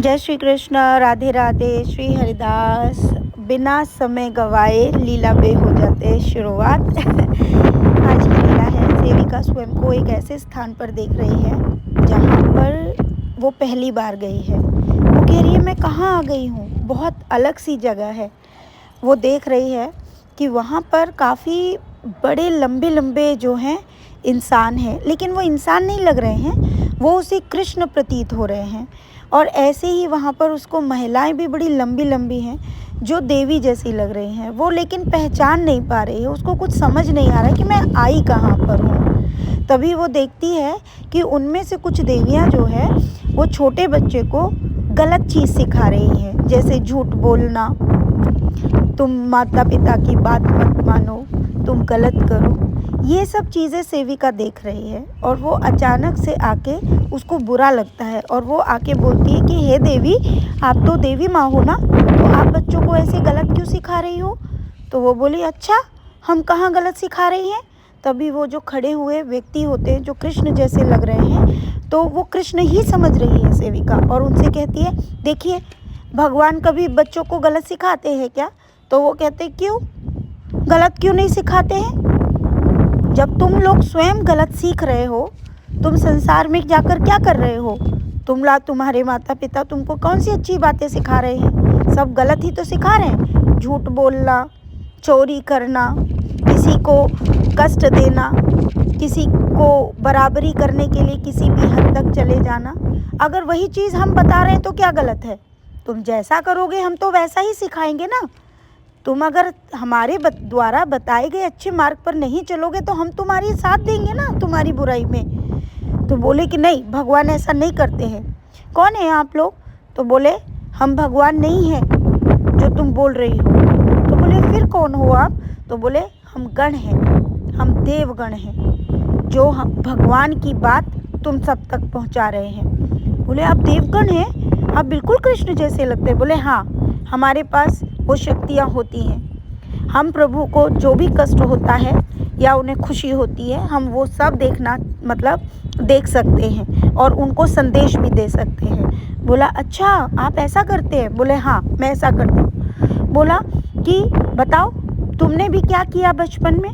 जय श्री कृष्ण। राधे राधे। श्री हरिदास। बिना समय गवाए लीला पे हो जाते शुरुआत। आज की लीला है, सेविका स्वयं को एक ऐसे स्थान पर देख रही है जहाँ पर वो पहली बार गई है। वो कह रही है मैं कहाँ आ गई हूँ, बहुत अलग सी जगह है। वो देख रही है कि वहाँ पर काफ़ी बड़े लंबे लंबे जो हैं इंसान हैं, लेकिन वो इंसान नहीं लग रहे हैं, वो उसे कृष्ण प्रतीत हो रहे हैं। और ऐसे ही वहाँ पर उसको महिलाएं भी बड़ी लंबी लंबी हैं जो देवी जैसी लग रही हैं। वो लेकिन पहचान नहीं पा रही है, उसको कुछ समझ नहीं आ रहा है कि मैं आई कहाँ पर हूँ। तभी वो देखती है कि उनमें से कुछ देवियाँ जो है वो छोटे बच्चे को गलत चीज़ सिखा रही हैं, जैसे झूठ बोलना, तुम माता पिता की बात मत मानो, तुम गलत करो। ये सब चीज़ें सेविका देख रही है और वो अचानक से आके उसको बुरा लगता है और वो आके बोलती है कि हे देवी, आप तो देवी माँ हो ना, तो आप बच्चों को ऐसे गलत क्यों सिखा रही हो। तो वो बोली अच्छा, हम कहाँ गलत सिखा रही हैं। तभी वो जो खड़े हुए व्यक्ति होते हैं जो कृष्ण जैसे लग रहे हैं, तो वो कृष्ण ही समझ रही है सेविका, और उनसे कहती है देखिए, भगवान कभी बच्चों को गलत सिखाते हैं क्या। तो वो कहते क्यों, गलत क्यों नहीं सिखाते हैं। जब तुम लोग स्वयं गलत सीख रहे हो, तुम संसार में जाकर क्या कर रहे हो। तुम्हारे माता पिता तुमको कौन सी अच्छी बातें सिखा रहे हैं, सब गलत ही तो सिखा रहे हैं। झूठ बोलना, चोरी करना, किसी को कष्ट देना, किसी को बराबरी करने के लिए किसी भी हद तक चले जाना। अगर वही चीज़ हम बता रहे हैं तो क्या गलत है। तुम जैसा करोगे हम तो वैसा ही सिखाएंगे ना। तुम अगर हमारे द्वारा बताए गए अच्छे मार्ग पर नहीं चलोगे तो हम तुम्हारी साथ देंगे ना तुम्हारी बुराई में। तो बोले कि नहीं, भगवान ऐसा नहीं करते हैं। कौन है आप लोग। तो बोले हम भगवान नहीं हैं जो तुम बोल रही हो। तो बोले फिर कौन हो आप। तो बोले हम गण हैं, हम देवगण हैं जो हम भगवान की बात तुम सब तक पहुंचा रहे हैं। बोले आप देवगण हैं, आप बिल्कुल कृष्ण जैसे लगते हैं। बोले हाँ, हमारे पास वो शक्तियाँ होती हैं। हम प्रभु को जो भी कष्ट होता है या उन्हें खुशी होती है, हम वो सब देख सकते हैं और उनको संदेश भी दे सकते हैं। बोला अच्छा, आप ऐसा करते हैं। बोले हाँ, मैं ऐसा करता हूँ। बोला कि बताओ, तुमने भी क्या किया बचपन में।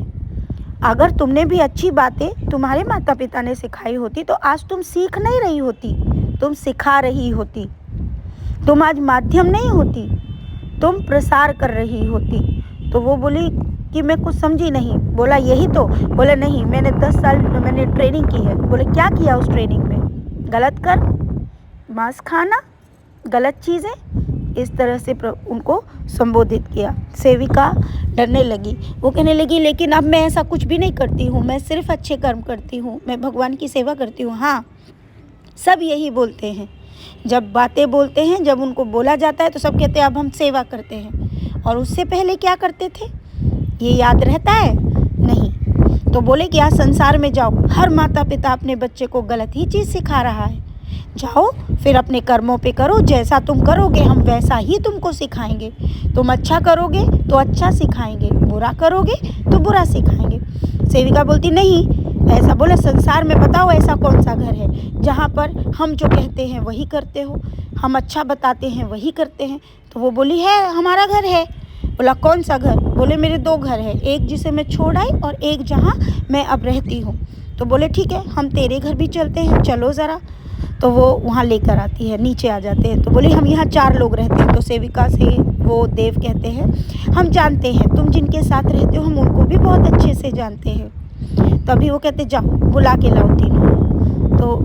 अगर तुमने भी अच्छी बातें तुम्हारे माता पिता ने सिखाई होती तो आज तुम सीख नहीं रही होती, तुम सिखा रही होती। तुम आज माध्यम नहीं होती, तुम प्रसार कर रही होती। तो वो बोली कि मैं कुछ समझी नहीं। बोला यही तो। बोले नहीं, मैंने 10 साल मैंने ट्रेनिंग की है। बोले क्या किया उस ट्रेनिंग में। गलत कर, मांस खाना, गलत चीज़ें, इस तरह से उनको संबोधित किया। सेविका डरने लगी। वो कहने लगी लेकिन अब मैं ऐसा कुछ भी नहीं करती हूँ, मैं सिर्फ अच्छे कर्म करती हूँ, मैं भगवान की सेवा करती हूँ। हाँ, सब यही बोलते हैं। जब बातें बोलते हैं, जब उनको बोला जाता है तो सब कहते हैं अब हम सेवा करते हैं। और उससे पहले क्या करते थे ये याद रहता है नहीं। तो बोले कि आज संसार में जाओ, हर माता पिता अपने बच्चे को गलत ही चीज़ सिखा रहा है। जाओ फिर अपने कर्मों पे करो, जैसा तुम करोगे हम वैसा ही तुमको सिखाएंगे। तुम अच्छा करोगे तो अच्छा सिखाएंगे, बुरा करोगे तो बुरा सिखाएंगे। सेविका बोलती नहीं ऐसा। बोले संसार में बताओ ऐसा कौन सा घर है जहाँ पर हम जो कहते हैं वही करते हो, हम अच्छा बताते हैं वही करते हैं। तो वो बोली है, हमारा घर है। बोला कौन सा घर। बोले मेरे 2 घर हैं, एक जिसे मैं छोड़ आई और एक जहाँ मैं अब रहती हूँ। तो बोले ठीक है, हम तेरे घर भी चलते हैं, चलो ज़रा। तो वो वहाँ लेकर आती है, नीचे आ जाते हैं। तो बोली हम यहाँ 4 लोग रहते हैं। तो सेविका से वो देव कहते हैं हम जानते हैं, तुम जिनके साथ रहते हो हम उनको भी बहुत अच्छे से जानते हैं। तभी वो कहते जाओ बुला के लाओ तीनों। तो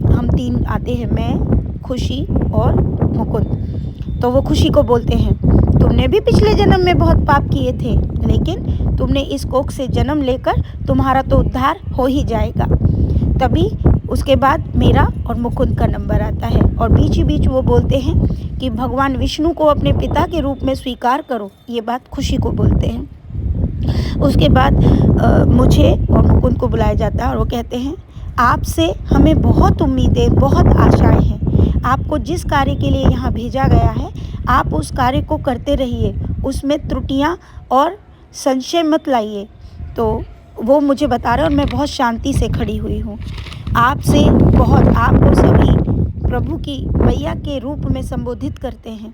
हम 3 आते हैं, मैं, खुशी और मुकुंद। तो वो खुशी को बोलते हैं तुमने भी पिछले जन्म में बहुत पाप किए थे, लेकिन तुमने इस कोख से जन्म लेकर तुम्हारा तो उद्धार हो ही जाएगा। तभी उसके बाद मेरा और मुकुंद का नंबर आता है और बीच ही बीच वो बोलते हैं कि भगवान विष्णु को अपने पिता के रूप में स्वीकार करो। ये बात खुशी को बोलते हैं। उसके बाद मुझे और मुकुंद को बुलाया जाता है और वो कहते हैं आपसे हमें बहुत उम्मीदें, बहुत आशाएं हैं। आपको जिस कार्य के लिए यहाँ भेजा गया है आप उस कार्य को करते रहिए, उसमें त्रुटियाँ और संशय मत लाइए। तो वो मुझे बता रहे हैं और मैं बहुत शांति से खड़ी हुई हूँ। आपसे बहुत, आपको सभी प्रभु की मैया के रूप में संबोधित करते हैं।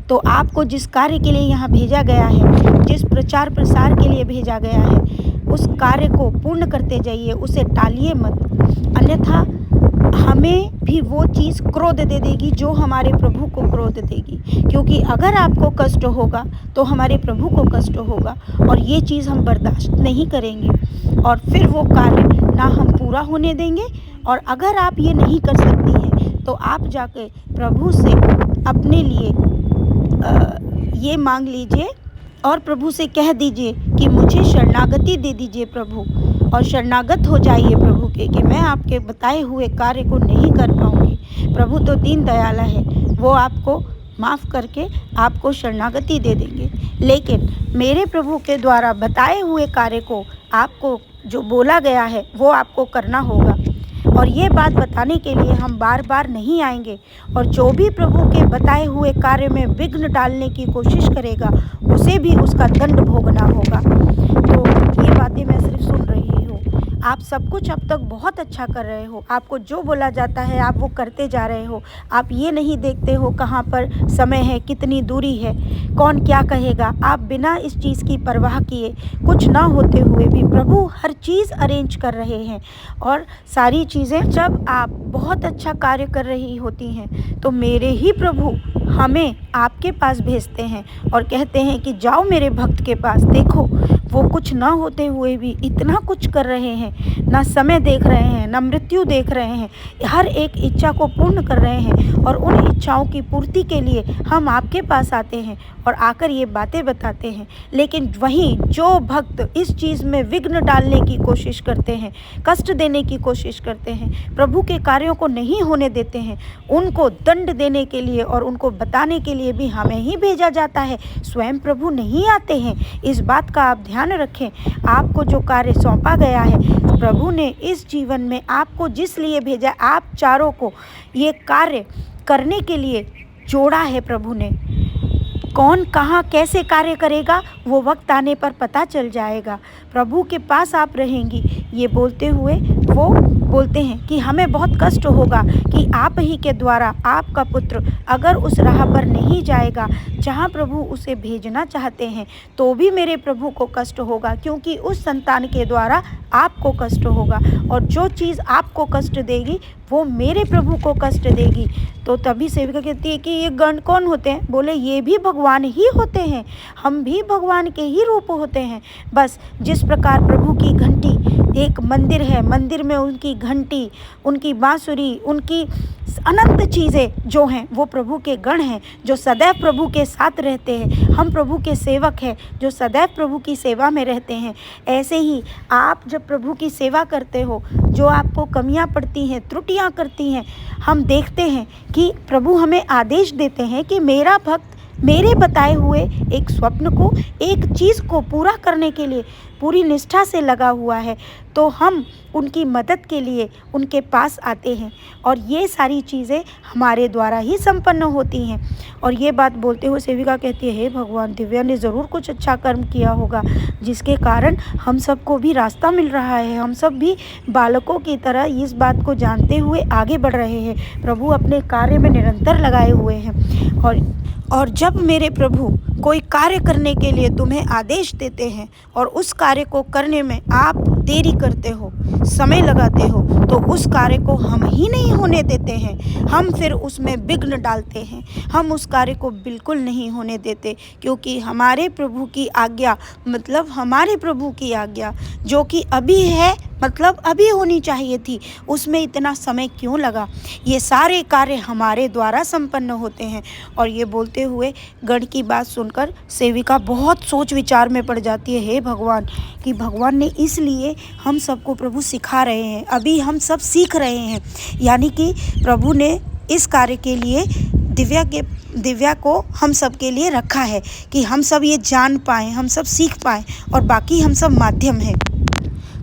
तो आपको जिस कार्य के लिए यहाँ भेजा गया है, जिस प्रचार प्रसार के लिए भेजा गया है, उस कार्य को पूर्ण करते जाइए, उसे टालिए मत। अन्यथा हमें भी वो चीज़ क्रोध दे देगी जो हमारे प्रभु को क्रोध देगी, क्योंकि अगर आपको कष्ट होगा तो हमारे प्रभु को कष्ट होगा, और ये चीज़ हम बर्दाश्त नहीं करेंगे और फिर वो कार्य ना हम पूरा होने देंगे। और अगर आप ये नहीं कर सकती हैं तो आप जाके प्रभु से अपने लिए ये मांग लीजिए और प्रभु से कह दीजिए कि मुझे शरणागति दे दीजिए प्रभु, और शरणागत हो जाइए प्रभु के कि मैं आपके बताए हुए कार्य को नहीं कर पाऊँगी। प्रभु तो दीन दयाला है, वो आपको माफ़ करके आपको शरणागति दे देंगे। लेकिन मेरे प्रभु के द्वारा बताए हुए कार्य को आपको जो बोला गया है वो आपको करना होगा। और ये बात बताने के लिए हम बार बार नहीं आएंगे, और जो भी प्रभु के बताए हुए कार्य में विघ्न डालने की कोशिश करेगा उसे भी उसका दंड भोगना होगा। तो ये बातें मैं सिर्फ सुन रही हूँ। आप सब कुछ अब तक बहुत अच्छा कर रहे हो, आपको जो बोला जाता है आप वो करते जा रहे हो। आप ये नहीं देखते हो कहाँ पर समय है, कितनी दूरी है, कौन क्या कहेगा। आप बिना इस चीज़ की परवाह किए, कुछ ना होते हुए भी प्रभु हर चीज़ अरेंज कर रहे हैं। और सारी चीज़ें जब आप बहुत अच्छा कार्य कर रही होती हैं तो मेरे ही प्रभु हमें आपके पास भेजते हैं और कहते हैं कि जाओ मेरे भक्त के पास, देखो वो कुछ ना होते हुए भी इतना कुछ कर रहे हैं, ना समय देख रहे हैं, ना मृत्यु देख रहे हैं, हर एक इच्छा को पूर्ण कर रहे हैं। और उन इच्छाओं की पूर्ति के लिए हम आपके पास आते हैं और आकर ये बातें बताते हैं। लेकिन वहीं जो भक्त इस चीज़ में विघ्न डालने की कोशिश करते हैं, कष्ट देने की कोशिश करते हैं, प्रभु के कार्यों को नहीं होने देते हैं, उनको दंड देने के लिए और उनको बताने के लिए भी हमें ही भेजा जाता है, स्वयं प्रभु नहीं आते हैं। इस बात का आप ध्यान रखें। आपको जो कार्य सौंपा गया है, प्रभु ने इस जीवन में आपको जिस लिए भेजा, आप चारों को ये कार्य करने के लिए जोड़ा है प्रभु ने। कौन कहाँ कैसे कार्य करेगा वो वक्त आने पर पता चल जाएगा। प्रभु के पास आप रहेंगी, ये बोलते हुए वो बोलते हैं कि हमें बहुत कष्ट होगा कि आप ही के द्वारा आपका पुत्र अगर उस राह पर नहीं जाएगा जहाँ प्रभु उसे भेजना चाहते हैं, तो भी मेरे प्रभु को कष्ट होगा, क्योंकि उस संतान के द्वारा आपको कष्ट होगा। और जो चीज़ आपको कष्ट देगी वो मेरे प्रभु को कष्ट देगी। तो तभी सेविका कहती है कि ये गण कौन होते हैं? बोले ये भी भगवान ही होते हैं, हम भी भगवान के ही रूप होते हैं। बस जिस प्रकार प्रभु की घंटी, एक मंदिर है, मंदिर में उनकी घंटी, उनकी बांसुरी, उनकी अनंत चीज़ें जो हैं वो प्रभु के गण हैं, जो सदैव प्रभु के साथ रहते हैं। हम प्रभु के सेवक हैं जो सदैव प्रभु की सेवा में रहते हैं। ऐसे ही आप जब प्रभु की सेवा करते हो, जो आपको कमियां पड़ती हैं, त्रुटियां करती हैं, हम देखते हैं कि प्रभु हमें आदेश देते हैं कि मेरा भक्त मेरे बताए हुए एक स्वप्न को, एक चीज़ को पूरा करने के लिए पूरी निष्ठा से लगा हुआ है, तो हम उनकी मदद के लिए उनके पास आते हैं और ये सारी चीज़ें हमारे द्वारा ही संपन्न होती हैं। और ये बात बोलते हुए सेविका कहती है, हे भगवान, दिव्या ने ज़रूर कुछ अच्छा कर्म किया होगा जिसके कारण हम सबको भी रास्ता मिल रहा है। हम सब भी बालकों की तरह इस बात को जानते हुए आगे बढ़ रहे हैं। प्रभु अपने कार्य में निरंतर लगाए हुए हैं। और जब मेरे प्रभु कोई कार्य करने के लिए तुम्हें आदेश देते हैं और उस कार्य को करने में आप देरी करते हो, समय लगाते हो, तो उस कार्य को हम ही नहीं होने देते हैं, हम फिर उसमें विघ्न डालते हैं। हम उस कार्य को बिल्कुल नहीं होने देते, क्योंकि हमारे प्रभु की आज्ञा मतलब हमारे प्रभु की आज्ञा जो कि अभी है, मतलब अभी होनी चाहिए थी, उसमें इतना समय क्यों लगा। ये सारे कार्य हमारे द्वारा संपन्न होते हैं। और ये बोलते हुए गण की बात सुनकर सेविका बहुत सोच विचार में पड़ जाती है। हे भगवान, कि भगवान ने इसलिए हम सबको प्रभु सिखा रहे हैं, अभी हम सब सीख रहे हैं, यानी कि प्रभु ने इस कार्य के लिए दिव्या को हम सब के लिए रखा है कि हम सब ये जान पाएँ, हम सब सीख पाएँ, और बाकी हम सब माध्यम हैं।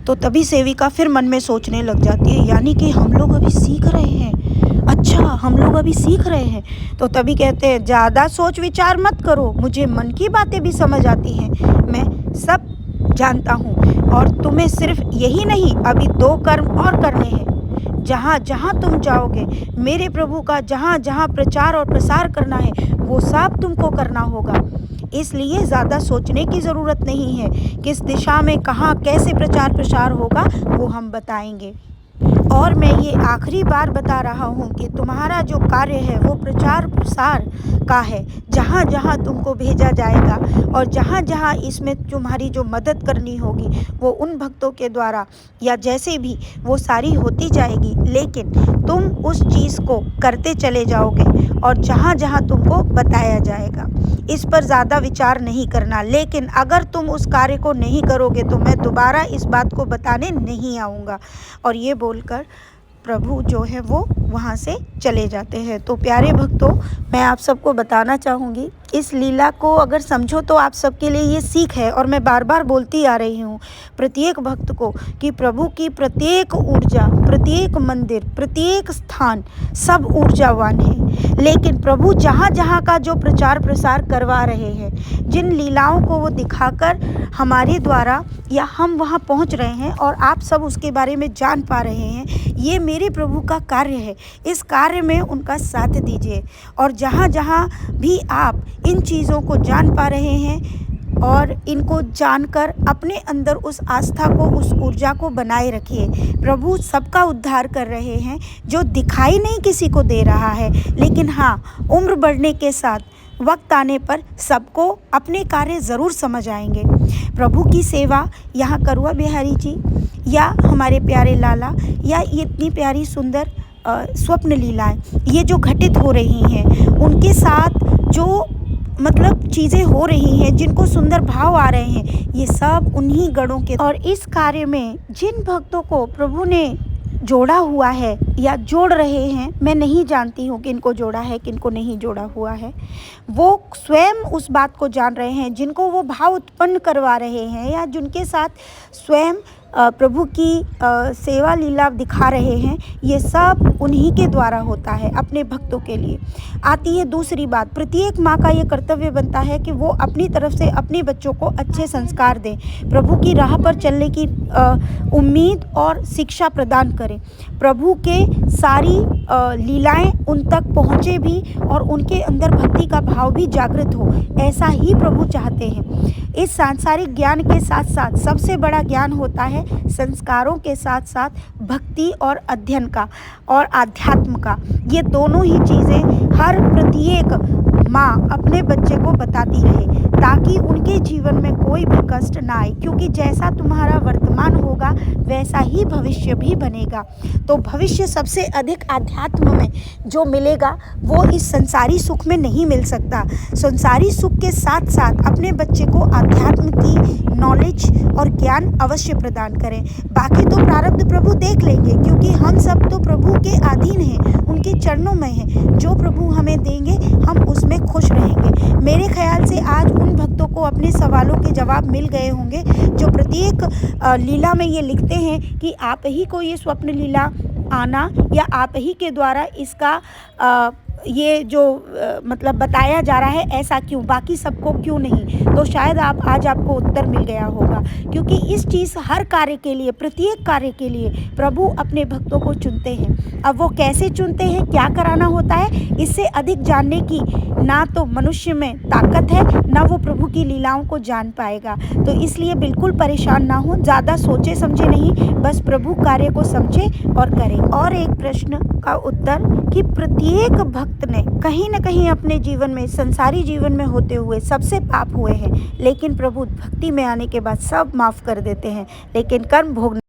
तो तभी सेविका फिर मन में सोचने लग जाती है, यानी कि हम लोग अभी सीख रहे हैं, अच्छा हम लोग अभी सीख रहे हैं। तो तभी कहते हैं, ज़्यादा सोच विचार मत करो, मुझे मन की बातें भी समझ आती हैं, मैं सब जानता हूँ। और तुम्हें सिर्फ यही नहीं, अभी 2 कर्म और करने हैं। जहाँ जहाँ तुम जाओगे मेरे प्रभु का जहाँ जहाँ प्रचार और प्रसार करना है वो सब तुमको करना होगा। इसलिए ज़्यादा सोचने की ज़रूरत नहीं है किस दिशा में कहाँ कैसे प्रचार प्रसार होगा, वो हम बताएंगे। और मैं ये आखिरी बार बता रहा हूँ कि तुम्हारा जो कार्य है वो प्रचार प्रसार का है। जहाँ जहाँ तुमको भेजा जाएगा और जहाँ जहाँ इसमें तुम्हारी जो मदद करनी होगी वो उन भक्तों के द्वारा या जैसे भी वो सारी होती जाएगी, लेकिन तुम उस चीज़ को करते चले जाओगे और जहाँ जहाँ तुमको बताया जाएगा। इस पर ज़्यादा विचार नहीं करना, लेकिन अगर तुम उस कार्य को नहीं करोगे तो मैं दोबारा इस बात को बताने नहीं आऊँगा। और ये बोलकर प्रभु जो है वो वहाँ से चले जाते हैं। तो प्यारे भक्तों, मैं आप सबको बताना चाहूँगी, इस लीला को अगर समझो तो आप सबके लिए ये सीख है। और मैं बार बार बोलती आ रही हूँ प्रत्येक भक्त को कि प्रभु की प्रत्येक ऊर्जा, प्रत्येक मंदिर, प्रत्येक स्थान सब ऊर्जावान है, लेकिन प्रभु जहाँ जहाँ का जो प्रचार प्रसार करवा रहे हैं, जिन लीलाओं को वो दिखाकर हमारे द्वारा या हम वहाँ पहुँच रहे हैं और आप सब उसके बारे में जान पा रहे हैं, ये मेरे प्रभु का कार्य है। इस कार्य में उनका साथ दीजिए। और जहाँ जहाँ भी आप इन चीज़ों को जान पा रहे हैं और इनको जानकर अपने अंदर उस आस्था को, उस ऊर्जा को बनाए रखिए। प्रभु सबका उद्धार कर रहे हैं, जो दिखाई नहीं किसी को दे रहा है, लेकिन हाँ, उम्र बढ़ने के साथ वक्त आने पर सबको अपने कार्य ज़रूर समझ आएंगे। प्रभु की सेवा यहाँ करुआ बिहारी जी या हमारे प्यारे लाला या ये इतनी प्यारी सुंदर स्वप्न लीलाएं ये जो घटित हो रही हैं, उनके साथ जो मतलब चीज़ें हो रही हैं, जिनको सुंदर भाव आ रहे हैं, ये सब उन्हीं गणों के। और इस कार्य में जिन भक्तों को प्रभु ने जोड़ा हुआ है या जोड़ रहे हैं, मैं नहीं जानती हूँ किनको जोड़ा है किनको नहीं जोड़ा हुआ है, वो स्वयं उस बात को जान रहे हैं। जिनको वो भाव उत्पन्न करवा रहे हैं या जिनके साथ स्वयं प्रभु की सेवा लीला दिखा रहे हैं, ये सब उन्हीं के द्वारा होता है अपने भक्तों के लिए। आती है दूसरी बात, प्रत्येक माँ का ये कर्तव्य बनता है कि वो अपनी तरफ से अपने बच्चों को अच्छे संस्कार दें, प्रभु की राह पर चलने की उम्मीद और शिक्षा प्रदान करें, प्रभु के सारी लीलाएं उन तक पहुँचे भी और उनके अंदर भक्ति का भाव भी जागृत हो। ऐसा ही प्रभु चाहते हैं। इस सांसारिक ज्ञान के साथ साथ सबसे बड़ा ज्ञान होता है संस्कारों के साथ साथ भक्ति और अध्ययन का और आध्यात्म का। ये दोनों ही चीज़ें हर प्रत्येक माँ अपने बच्चे को बताती रहे, ताकि उनके जीवन में कोई भी कष्ट ना आए, क्योंकि जैसा तुम्हारा वर्तमान होगा वैसा ही भविष्य भी बनेगा। तो भविष्य सबसे अधिक आध्यात्म में जो मिलेगा वो इस संसारी सुख में नहीं मिल सकता। संसारी सुख के साथ साथ अपने बच्चे को आध्यात्म की नॉलेज और ज्ञान अवश्य प्रदान करें। बाकी तो प्रारब्ध प्रभु देख लेंगे, क्योंकि हम सब तो प्रभु के अधीन हैं, उनके चरणों में हैं। जो प्रभु हमें देंगे हम उसमें खुश रहेंगे। मेरे ख्याल से आज उन भक्तों को अपने सवालों के जवाब मिल गए होंगे जो प्रत्येक लीला में ये लिखते हैं कि आप ही को ये स्वप्न लीला आना या आप ही के द्वारा इसका ये जो मतलब बताया जा रहा है, ऐसा क्यों, बाकी सबको क्यों नहीं। तो शायद आज आपको उत्तर मिल गया होगा, क्योंकि इस चीज़ हर कार्य के लिए, प्रत्येक कार्य के लिए प्रभु अपने भक्तों को चुनते हैं। अब वो कैसे चुनते हैं, क्या कराना होता है, इससे अधिक जानने की ना तो मनुष्य में ताकत है, ना वो प्रभु की लीलाओं को जान पाएगा। तो इसलिए बिल्कुल परेशान ना हो, ज़्यादा सोचे समझे नहीं, बस प्रभु कार्य को समझे और करें। और एक प्रश्न का उत्तर कि प्रत्येक भक्त ने कहीं न कहीं अपने जीवन में, संसारी जीवन में होते हुए सबसे पाप हुए हैं, लेकिन प्रभु भक्ति में आने के बाद सब माफ़ कर देते हैं, लेकिन कर्म भोग